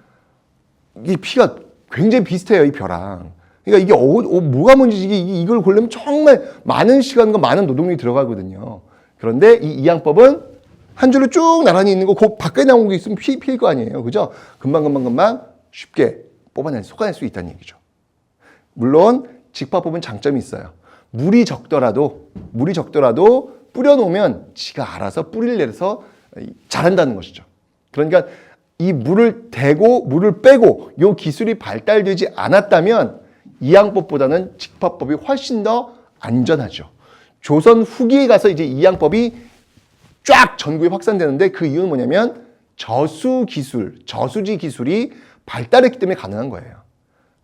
이 피가 굉장히 비슷해요. 이 벼랑. 그러니까 이게 뭐가 문제지? 이걸 고르려면 정말 많은 시간과 많은 노동력이 들어가거든요. 그런데 이 이항법은 한 줄로 쭉 나란히 있는 거, 그 밖에 나온 게 있으면 피일 거 아니에요. 그죠? 금방 쉽게 쏟아낼 수 있다는 얘기죠. 물론 직파법은 장점이 있어요. 물이 적더라도 뿌려놓으면 지가 알아서 뿌리를 내려서 자란다는 것이죠. 그러니까 이 물을 대고 물을 빼고 이 기술이 발달되지 않았다면 이항법보다는 직파법이 훨씬 더 안전하죠. 조선 후기에 가서 이제 이항법이 쫙 전국에 확산되는데 그 이유는 뭐냐면 저수지 기술이 발달했기 때문에 가능한 거예요.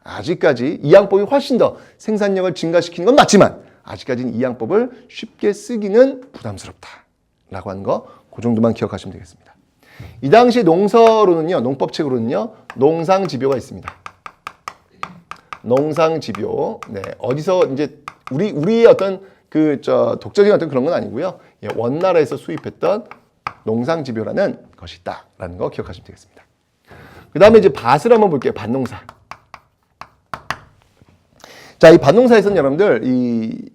아직까지 이 양법이 훨씬 더 생산력을 증가시키는 건 맞지만 아직까지는 이 양법을 쉽게 쓰기는 부담스럽다라고 하는 거 그 정도만 기억하시면 되겠습니다. 이 당시 농서로는요, 농법책으로는요, 농상지표가 있습니다. 농상지표. 네, 어디서 이제 우리의 어떤 독자적인 어떤 그런 건 아니고요. 예, 원나라에서 수입했던 농상지표라는 것이 있다라는 거 기억하시면 되겠습니다. 그 다음에 이제 밭을 한번 볼게요. 밭농사. 자, 이 밭농사에서는 여러분들 이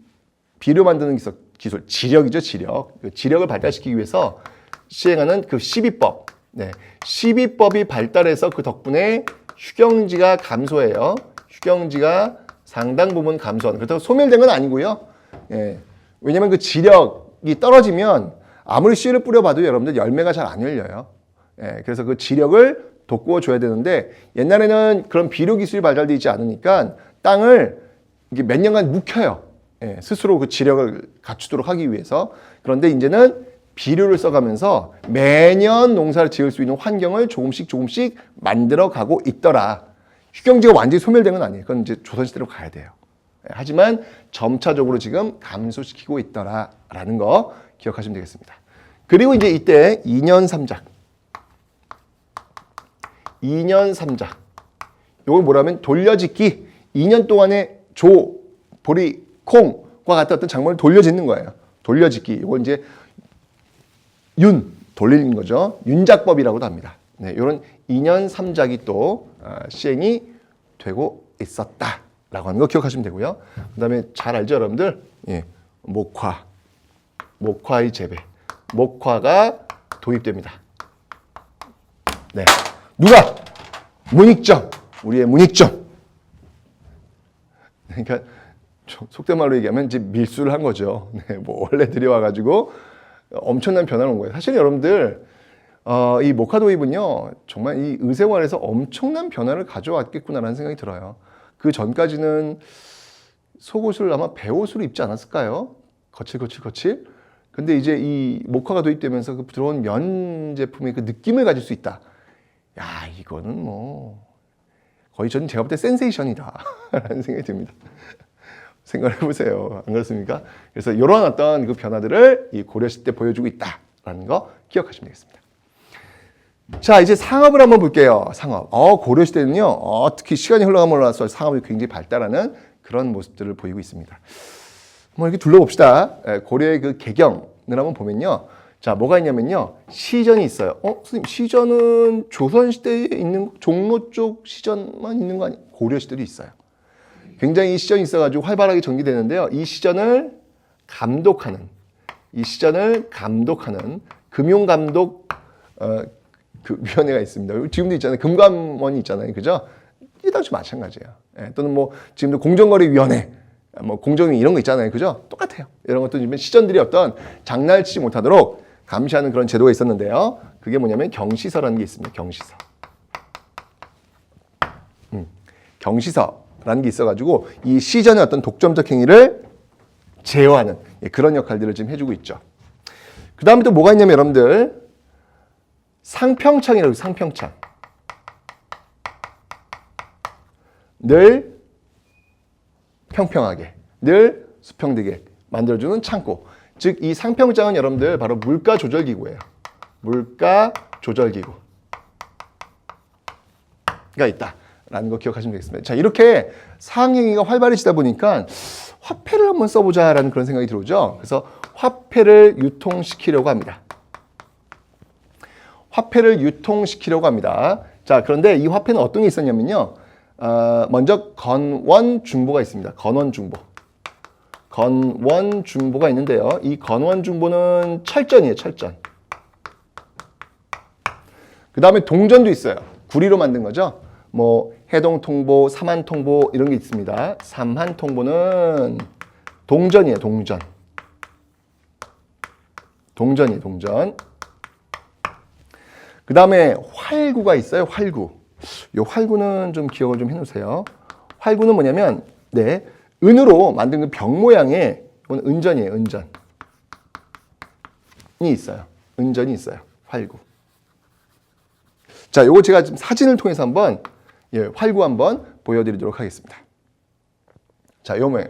비료 만드는 기술, 지력이죠, 지력. 그 지력을 발달시키기 위해서 시행하는 그 시비법. 네, 시비법이 발달해서 그 덕분에 휴경지가 감소해요. 휴경지가 상당 부분 감소하는. 그렇다고 소멸된 건 아니고요. 예, 왜냐면 그 지력이 떨어지면 아무리 씨를 뿌려봐도 여러분들 열매가 잘 안 열려요. 예, 그래서 그 지력을 돋구어 줘야 되는데 옛날에는 그런 비료 기술이 발달되어 있지 않으니까 땅을 이게 몇 년간 묵혀요. 예, 스스로 그 지력을 갖추도록 하기 위해서. 그런데 이제는 비료를 써가면서 매년 농사를 지을 수 있는 환경을 조금씩 만들어 가고 있더라. 휴경지가 완전히 소멸된 건 아니에요. 그건 이제 조선시대로 가야 돼요. 하지만 점차적으로 지금 감소시키고 있더라라는 거 기억하시면 되겠습니다. 그리고 이제 이때 2년 3작. 2년 3작. 이걸 뭐라면 돌려짓기. 2년 동안에 조, 보리, 콩과 같은 어떤 작물을 돌려짓는 거예요. 돌려짓기. 이걸 이제 돌리는 거죠. 윤작법이라고도 합니다. 네, 이런 2년 3작이 또 시행이 되고 있었다라고 하는 거 기억하시면 되고요. 그 다음에 잘 알죠, 여러분들? 예, 목화의 재배. 목화가 도입됩니다. 네, 누가? 문익점. 우리의 문익점. 그러니까 속된 말로 얘기하면 이제 밀수를 한 거죠. 네, 뭐 원래 들여와가지고 엄청난 변화를 온 거예요. 사실 여러분들 이 목화 도입은요 정말 이 의생활에서 엄청난 변화를 가져왔겠구나라는 생각이 들어요. 그 전까지는 속옷을 아마 배옷으로 입지 않았을까요? 거칠. 근데 이제 이 목화가 도입되면서 그 들어온 면 제품의 그 느낌을 가질 수 있다. 야, 이거는 뭐 거의 저는 제가 볼 때 센세이션이다 라는 생각이 듭니다. 생각을 해보세요. 안 그렇습니까? 그래서 이런 어떤 그 변화들을 이 고려시 때 보여주고 있다라는 거 기억하시면 되겠습니다. 자, 이제 상업을 한번 볼게요. 상업. 고려시대는요, 특히 시간이 흘러감으로써 상업이 굉장히 발달하는 그런 모습들을 보이고 있습니다. 뭐 이렇게 둘러봅시다. 고려의 그 개경을 한번 보면요. 자, 뭐가 있냐면요. 시전이 있어요. 선생님, 시전은 조선시대에 있는 종로 쪽 시전만 있는 거 아니에요? 고려시대도 있어요. 굉장히 이 시전이 있어가지고 활발하게 전개되는데요. 이 시전을 감독하는 금융감독 그 위원회가 있습니다. 지금도 있잖아요. 금감원이 있잖아요. 그죠? 이 당시 마찬가지예요. 또는 뭐 지금도 공정거래위원회, 뭐 공정위 이런 거 있잖아요. 그죠? 똑같아요. 이런 것도 시전들이 어떤 장난치지 못하도록 감시하는 그런 제도가 있었는데요. 그게 뭐냐면 경시서라는 게 있습니다. 경시서라는 게 있어가지고 이 시전의 어떤 독점적 행위를 제어하는 그런 역할들을 지금 해주고 있죠. 그 다음에 또 뭐가 있냐면 여러분들 상평창이라고 상평창. 늘 평평하게, 늘 수평되게 만들어주는 창고. 즉 이 상평장은 여러분들 바로 물가 조절기구예요. 물가 조절기구가 있다라는 거 기억하시면 되겠습니다. 자, 이렇게 상행위가 활발해지다 보니까 화폐를 한번 써보자라는 그런 생각이 들어오죠. 그래서 화폐를 유통시키려고 합니다. 자, 그런데 이 화폐는 어떤 게 있었냐면요. 먼저 건원중보가 있습니다. 건원중보가 있는데요. 이 건원중보는 철전이에요. 철전. 그 다음에 동전도 있어요. 구리로 만든 거죠. 뭐 해동통보, 삼한통보 이런 게 있습니다. 삼한통보는 동전이에요. 동전. 그 다음에 활구가 있어요. 활구. 이 활구는 좀 기억을 좀 해놓으세요. 활구는 뭐냐면 은으로 만든 그 병 모양의 이건 은전이에요. 은전이 있어요. 활구. 자, 요거 제가 지금 사진을 통해서 한번 활구 한번 보여드리도록 하겠습니다. 자, 요 모양.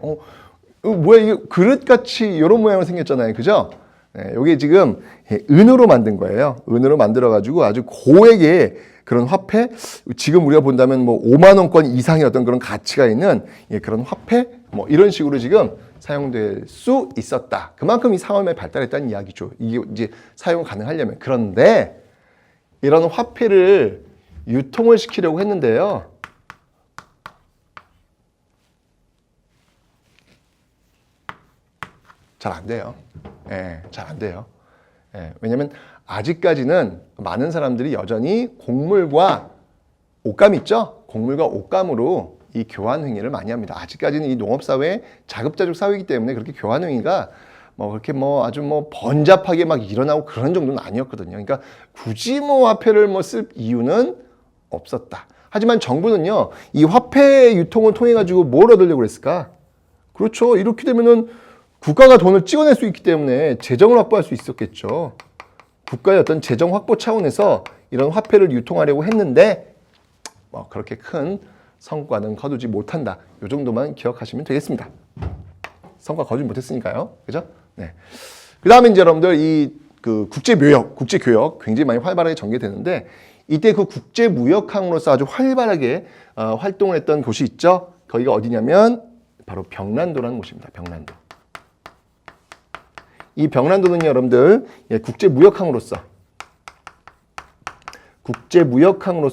뭐야, 이게 그릇같이 이런 모양으로 생겼잖아요. 그죠? 네, 이게 지금 은으로 만든 거예요. 은으로 만들어가지고 아주 고액의 그런 화폐, 지금 우리가 본다면 뭐 5만 원권 이상의 어떤 그런 가치가 있는 그런 화폐, 뭐 이런 식으로 지금 사용될 수 있었다. 그만큼 이 상업이 발달했다는 이야기죠. 이게 이제 사용 가능하려면. 그런데 이런 화폐를 유통을 시키려고 했는데요. 잘 안 돼요. 잘 안 돼요. 왜냐면 아직까지는 많은 사람들이 여전히 곡물과 옷감 있죠? 곡물과 옷감으로 이 교환 행위를 많이 합니다. 아직까지는 이 농업사회 자급자족 사회이기 때문에 그렇게 교환 행위가 뭐 그렇게 뭐 아주 뭐 번잡하게 막 일어나고 그런 정도는 아니었거든요. 그러니까 굳이 뭐 화폐를 뭐 쓸 이유는 없었다. 하지만 정부는요, 이 화폐 유통을 통해 가지고 뭘 얻으려고 그랬을까? 그렇죠. 이렇게 되면은 국가가 돈을 찍어낼 수 있기 때문에 재정을 확보할 수 있었겠죠. 국가의 어떤 재정 확보 차원에서 이런 화폐를 유통하려고 했는데 뭐 그렇게 큰 성과는 거두지 못한다. 이 정도만 기억하시면 되겠습니다. 성과 거두지 못했으니까요. 그죠? 네. 그 다음에 이제 여러분들 이 그 국제무역, 국제교역 굉장히 많이 활발하게 전개되는데 이때 그 국제무역항으로서 아주 활발하게 활동을 했던 곳이 있죠. 거기가 어디냐면 바로 병란도라는 곳입니다. 병란도. 이 병란도는 여러분들 국제무역항으로서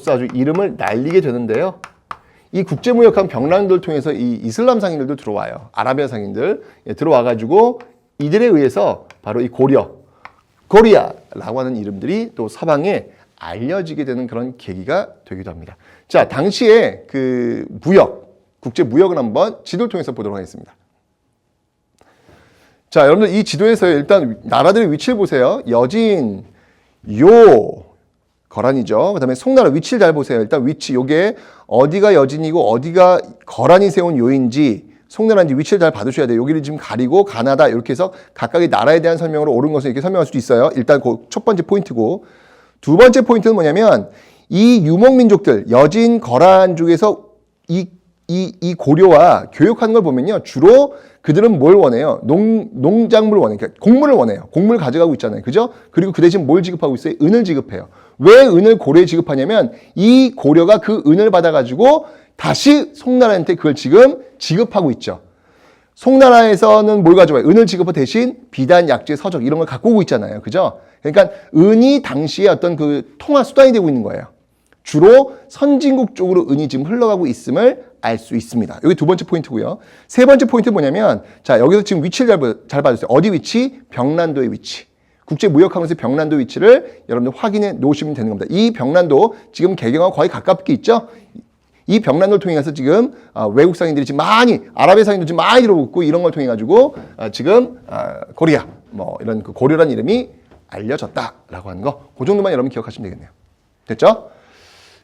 아주 이름을 날리게 되는데요. 이 국제무역항 병란도를 통해서 이 이슬람 상인들도 들어와요. 아라비아 상인들 들어와가지고 이들에 의해서 바로 이 코리아라고 하는 이름들이 또 서방에 알려지게 되는 그런 계기가 되기도 합니다. 자, 당시에 그 국제무역을 한번 지도를 통해서 보도록 하겠습니다. 자, 여러분들 이 지도에서 일단 나라들의 위치를 보세요. 여진, 거란이죠. 그 다음에 송나라 위치를 잘 보세요. 일단 위치, 요게 어디가 여진이고 어디가 거란이 세운 요인지, 송나라인지 위치를 잘 봐두셔야 돼요. 여기를 지금 가리고 가나다 이렇게 해서 각각의 나라에 대한 설명으로 옳은 것을 이렇게 설명할 수도 있어요. 일단 그 첫 번째 포인트고, 두 번째 포인트는 뭐냐면 이 유목민족들, 여진, 거란 중에서 이 고려와 교역하는 걸 보면요. 주로 그들은 뭘 원해요? 농작물을 원해요. 그러니까 곡물을 원해요. 곡물 가져가고 있잖아요. 그죠? 그리고 그 대신 뭘 지급하고 있어요? 은을 지급해요. 왜 은을 고려에 지급하냐면 이 고려가 그 은을 받아가지고 다시 송나라한테 그걸 지금 지급하고 있죠. 송나라에서는 뭘 가져와요? 은을 지급하고 대신 비단, 약재, 서적 이런 걸 갖고 오고 있잖아요. 그죠? 그러니까 은이 당시에 어떤 그 통화 수단이 되고 있는 거예요. 주로 선진국 쪽으로 은이 지금 흘러가고 있음을 알 수 있습니다. 여기 두 번째 포인트고요. 세 번째 포인트는 뭐냐면, 자, 여기서 지금 위치를 잘 봐주세요. 어디 위치? 병란도의 위치. 국제무역항에서 병란도 위치를 여러분들 확인해 놓으시면 되는 겁니다. 이 병란도 지금 개경하고 거의 가깝게 있죠? 이 병란도를 통해서 지금 외국 상인들이 지금 많이, 아랍의 상인들이 지금 많이 들어오고 이런 걸 통해 가지고 지금 코리아, 뭐 이런 그 고려라는 이름이 알려졌다라고 하는 거, 그 정도만 여러분 기억하시면 되겠네요. 됐죠?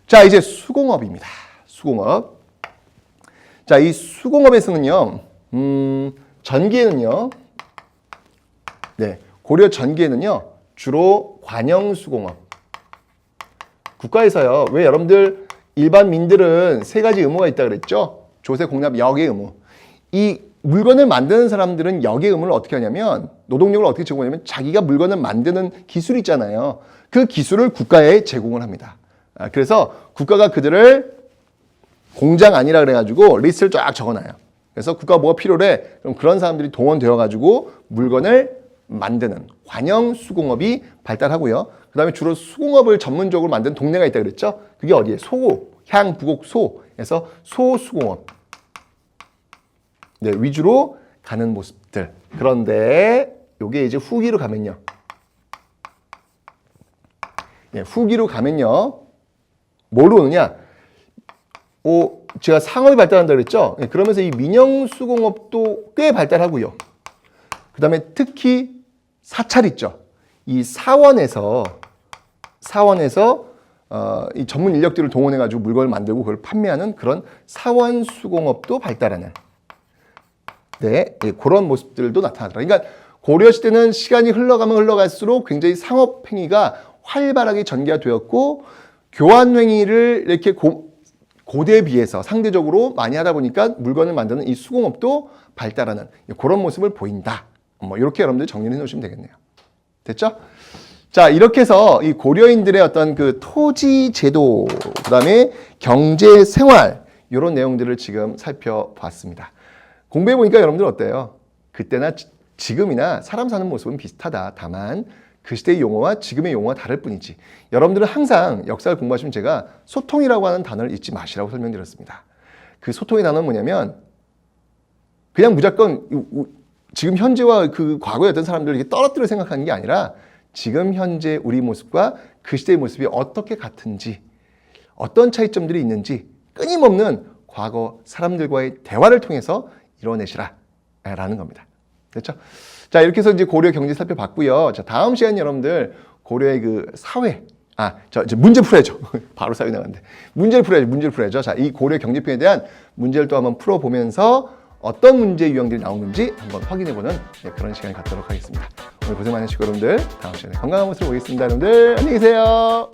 자, 이제 수공업입니다. 수공업. 자, 이 수공업에서는요, 전기에는요, 네, 고려 전기에는요, 주로 관영수공업. 국가에서요, 왜 여러분들 일반 민들은 세 가지 의무가 있다 그랬죠? 조세, 공납, 역의 의무. 이 물건을 만드는 사람들은 역의 의무를 어떻게 하냐면, 노동력을 어떻게 제공하냐면, 자기가 물건을 만드는 기술이 있잖아요. 그 기술을 국가에 제공을 합니다. 그래서 국가가 그들을 공장 아니라 그래가지고 리스트를 쫙 적어놔요. 그래서 국가가 뭐가 필요해? 그럼 그런 사람들이 동원되어가지고 물건을 만드는 관영 수공업이 발달하고요. 그 다음에 주로 수공업을 전문적으로 만드는 동네가 있다 그랬죠? 그게 어디에? 소, 향, 부곡, 소에서 소수공업. 네, 위주로 가는 모습들. 그런데 요게 이제 후기로 가면요. 네, 후기로 가면요. 뭐로 오느냐? 제가 상업이 발달한다 그랬죠? 네, 그러면서 이 민영수공업도 꽤 발달하고요. 그 다음에 특히 사찰 있죠? 이 사원에서 이 전문 인력들을 동원해가지고 물건을 만들고 그걸 판매하는 그런 사원수공업도 발달하는 네, 그런 모습들도 나타나더라고요. 그러니까 고려시대는 시간이 흘러가면 흘러갈수록 굉장히 상업행위가 활발하게 전개가 되었고 교환행위를 이렇게 고대에 비해서 상대적으로 많이 하다 보니까 물건을 만드는 이 수공업도 발달하는 그런 모습을 보인다. 뭐 이렇게 여러분들 정리를 해 놓으시면 되겠네요. 됐죠? 자, 이렇게 해서 이 고려인들의 어떤 그 토지 제도, 그 다음에 경제 생활, 이런 내용들을 지금 살펴봤습니다. 공부해 보니까 여러분들 어때요? 그때나 지금이나 사람 사는 모습은 비슷하다. 다만 그 시대의 용어와 지금의 용어가 다를 뿐이지. 여러분들은 항상 역사를 공부하시면 제가 소통이라고 하는 단어를 잊지 마시라고 설명드렸습니다. 그 소통의 단어는 뭐냐면 그냥 무조건 지금 현재와 그 과거의 어떤 사람들을 이렇게 떨어뜨려 생각하는 게 아니라 지금 현재 우리 모습과 그 시대의 모습이 어떻게 같은지, 어떤 차이점들이 있는지 끊임없는 과거 사람들과의 대화를 통해서 이뤄내시라 라는 겁니다. 됐죠? 자, 이렇게 해서 이제 고려 경제 살펴봤고요. 자, 다음 시간 여러분들 고려의 그 사회, 문제 풀어야죠. 바로 사회 나갔는데. 문제를 풀어야죠. 자, 이 고려 경제편에 대한 문제를 또 한번 풀어보면서 어떤 문제 유형들이 나오는지 한번 확인해보는 그런 시간을 갖도록 하겠습니다. 오늘 고생 많으시고 여러분들 다음 시간에 건강한 모습으로 보겠습니다. 여러분들 안녕히 계세요.